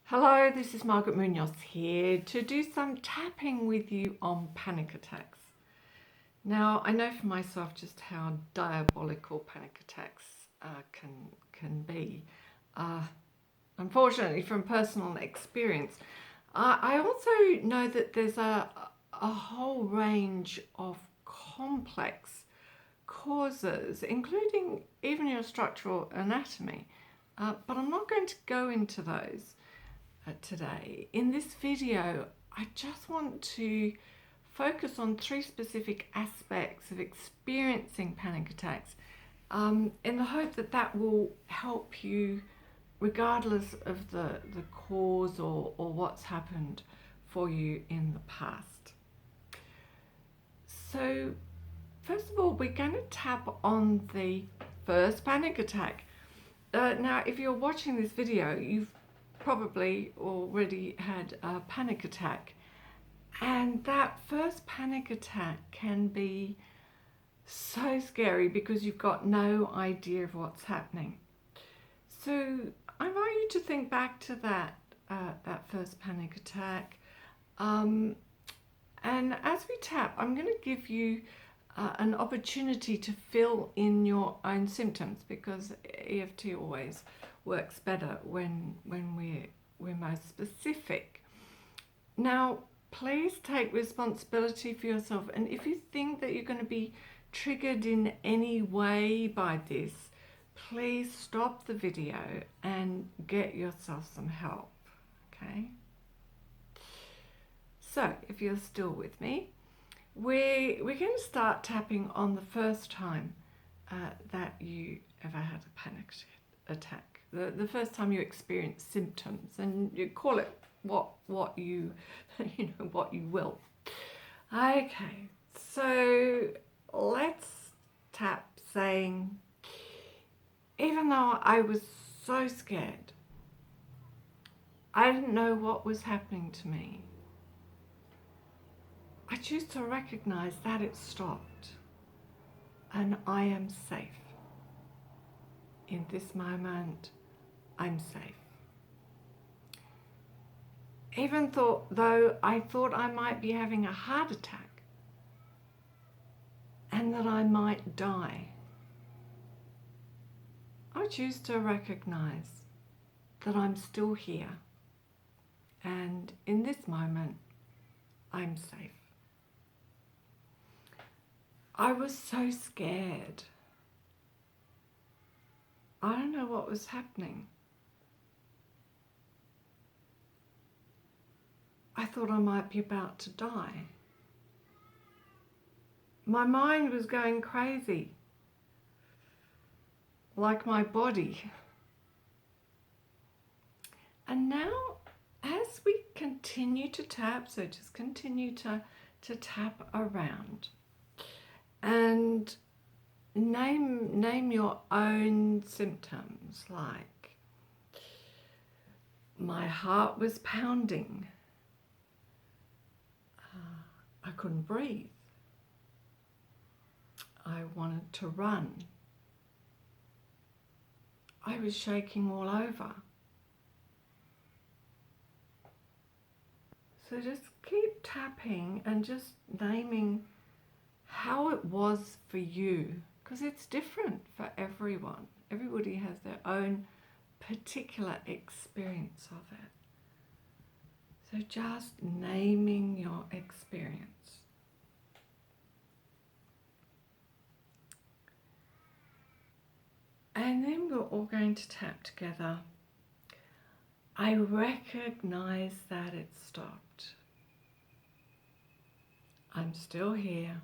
Hello, this is Margaret Munoz here to do some tapping with you on panic attacks. Now, I know for myself just how diabolical panic attacks can be. Unfortunately, from personal experience, I also know that there's a whole range of complex causes, including even your structural anatomy. But I'm not going to go into those today. In this video, I just want to focus on three specific aspects of experiencing panic attacks in the hope that that will help you regardless of the cause or what's happened for you in the past. So first of all, we're going to tap on the first panic attack. Now, if you're watching this video, you've probably already had a panic attack, and that first panic attack can be so scary because you've got no idea of what's happening. So I want you to think back to that first panic attack, and as we tap, I'm going to give you an opportunity to fill in your own symptoms, because EFT always works better when we're most specific. Now, please take responsibility for yourself, and if you think that you're going to be triggered in any way by this, please stop the video and get yourself some help. Okay? So, if you're still with me, we're going to start tapping on the first time that you ever had a panic attack. The first time you experienced symptoms, and you call it what you what you will. Okay, so let's tap saying, even though I was so scared, I didn't know what was happening to me, I choose to recognize that it stopped and I am safe. In this moment, I'm safe. Even though I thought I might be having a heart attack and that I might die, I choose to recognize that I'm still here, and in this moment, I'm safe. I was so scared. I don't know what was happening. I thought I might be about to die. My mind was going crazy, like my body. And now, as we continue to tap, so just continue to tap around and name your own symptoms, like my heart was pounding, I couldn't breathe, I wanted to run, I was shaking all over. So just keep tapping and just naming how it was for you, because it's different for everyone. Everybody has their own particular experience of it. So just naming your experience. And then we're all going to tap together. I recognize that it stopped. I'm still here.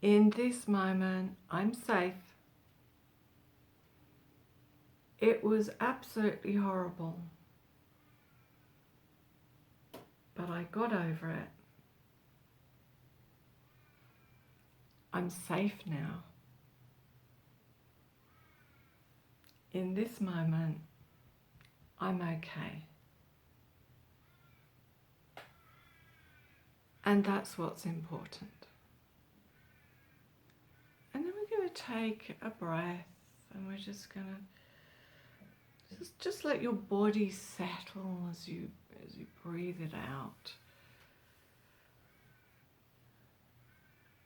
In this moment, I'm safe. It was absolutely horrible, but I got over it. I'm safe now. In this moment, I'm okay. And that's what's important. And then we're going to take a breath, and we're just going to just let your body settle as you breathe it out.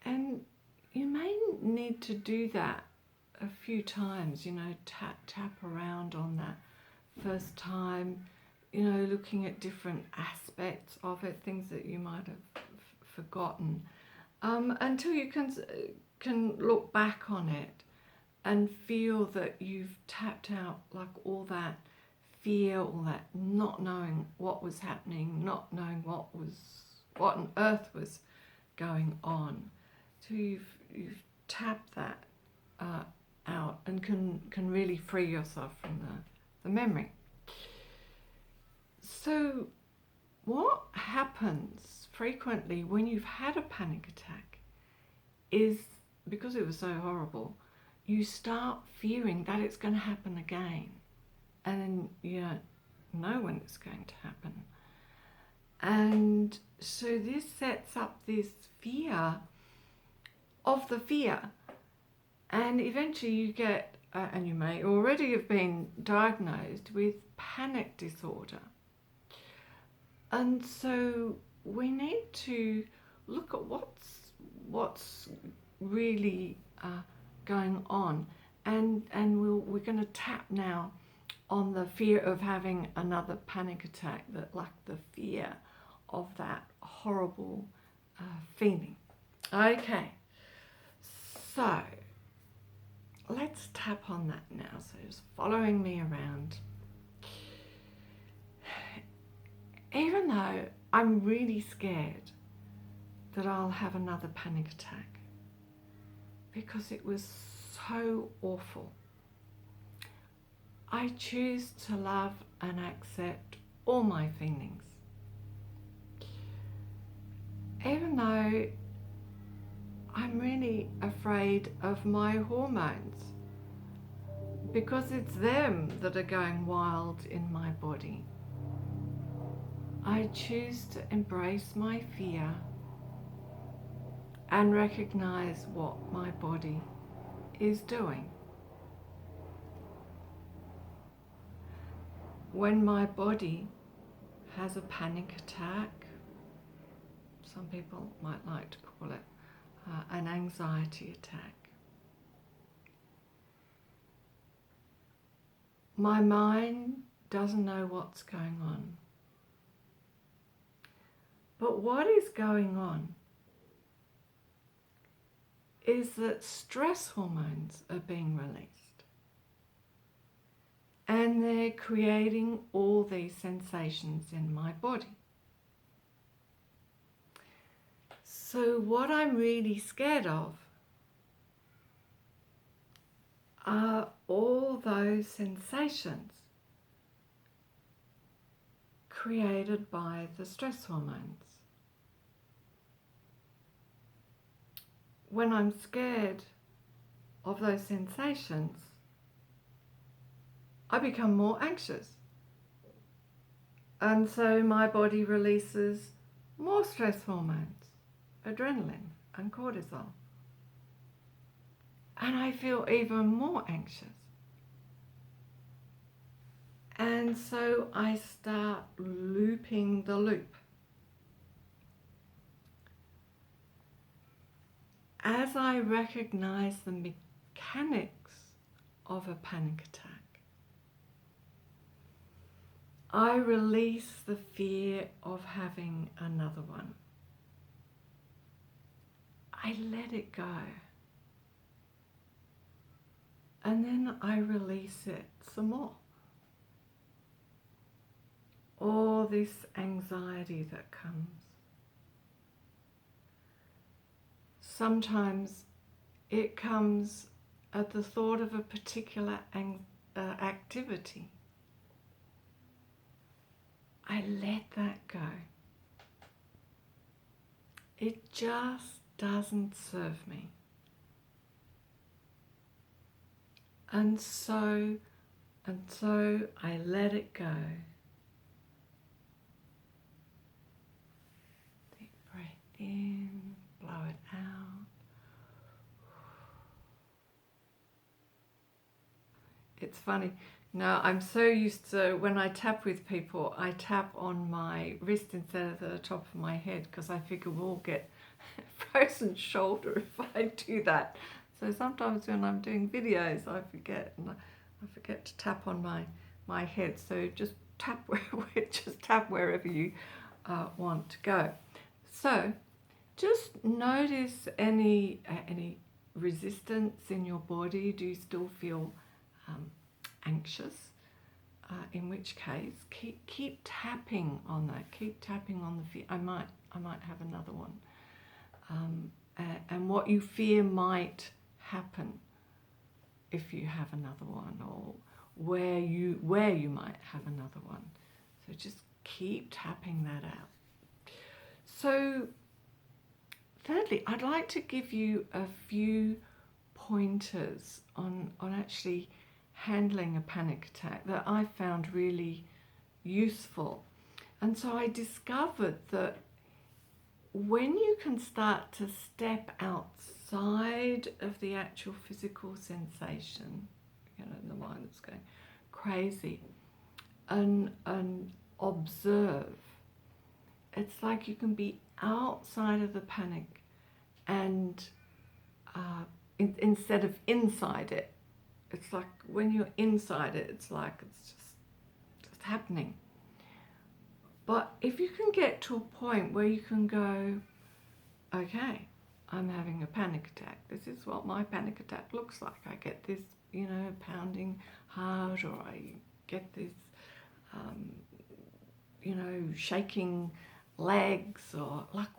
And you may need to do that a few times, tap around on that first time, looking at different aspects of it, things that you might have forgotten, until you can look back on it and feel that you've tapped out like all that fear, all that not knowing what was happening, not knowing what on earth was going on. So you've tapped that out and can really free yourself from the memory. So what happens frequently when you've had a panic attack is, because it was so horrible, you start fearing that it's going to happen again, and then you don't know when it's going to happen. And so this sets up this fear of the fear, and eventually you get, and you may already have been diagnosed with panic disorder. And so we need to look at what's really going on, and we're going to tap now on the fear of having another panic attack, the fear of that horrible feeling. Okay, so let's tap on that now. So just following me around. Even though I'm really scared that I'll have another panic attack because it was so awful, I choose to love and accept all my feelings. Even though I'm really afraid of my hormones because it's them that are going wild in my body, I choose to embrace my fear and recognize what my body is doing. When my body has a panic attack, some people might like to call it an anxiety attack, my mind doesn't know what's going on. But what is going on is that stress hormones are being released, and they're creating all these sensations in my body. So what I'm really scared of are all those sensations created by the stress hormones. When I'm scared of those sensations, I become more anxious. And so my body releases more stress hormones, adrenaline and cortisol. And I feel even more anxious. And so I start looping the loop. As I recognize the mechanics of a panic attack, I release the fear of having another one. I let it go. And then I release it some more. All this anxiety that comes. Sometimes it comes at the thought of a particular activity. I let that go. It just doesn't serve me. And so I let it go. Deep breath in, blow it out. It's funny, Now, I'm so used to, when I tap with people, I tap on my wrist instead of the top of my head, because I figure we'll get frozen shoulder if I do that. So sometimes when I'm doing videos, I forget to tap on my head. So just tap wherever you want to go. So just notice any resistance in your body. Do you still feel anxious? In which case, keep tapping on that. Keep tapping on the fear. I might have another one. And what you fear might happen if you have another one, or where you might have another one. So just keep tapping that out. So thirdly, I'd like to give you a few pointers on actually handling a panic attack that I found really useful. And so I discovered that when you can start to step outside of the actual physical sensation, the mind that's going crazy, and observe, it's like you can be outside of the panic and instead of inside it. It's like when you're inside it, it's like it's just happening. But if you can get to a point where you can go, okay, I'm having a panic attack. This is what my panic attack looks like. I get this, pounding heart, or I get this, shaking legs, or like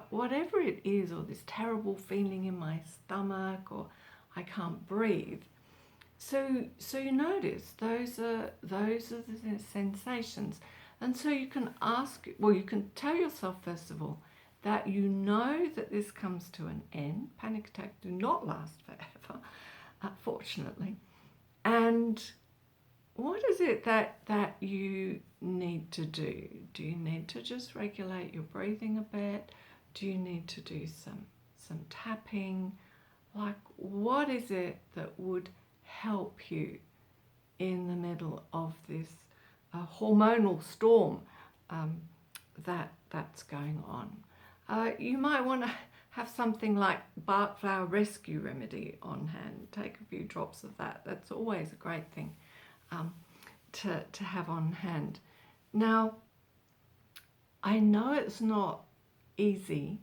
whatever it is, or this terrible feeling in my stomach, or I can't breathe. So you notice those are the sensations. And so you can you can tell yourself, first of all, that you know that this comes to an end. Panic attacks do not last forever, fortunately. And what is it that you need to do? Do you need to just regulate your breathing a bit? Do you need to do some tapping? Like, what is it that would help you in the middle of this hormonal storm that's going on? You might want to have something like Bark Flower Rescue Remedy on hand. Take a few drops of that. That's always a great thing to have on hand. Now, I know it's not easy,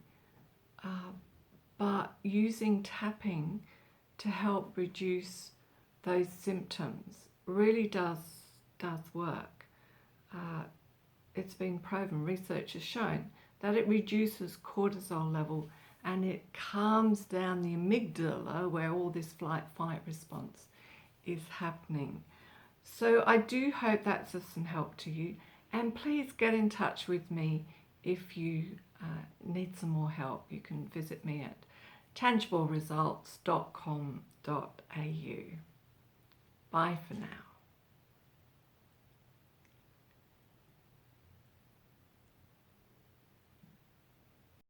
but using tapping to help reduce those symptoms really does work. It's been proven, research has shown that it reduces cortisol level and it calms down the amygdala, where all this flight-fight response is happening. So I do hope that's of some help to you, and please get in touch with me if you need some more help. You can visit me at tangibleresults.com.au. Bye for now.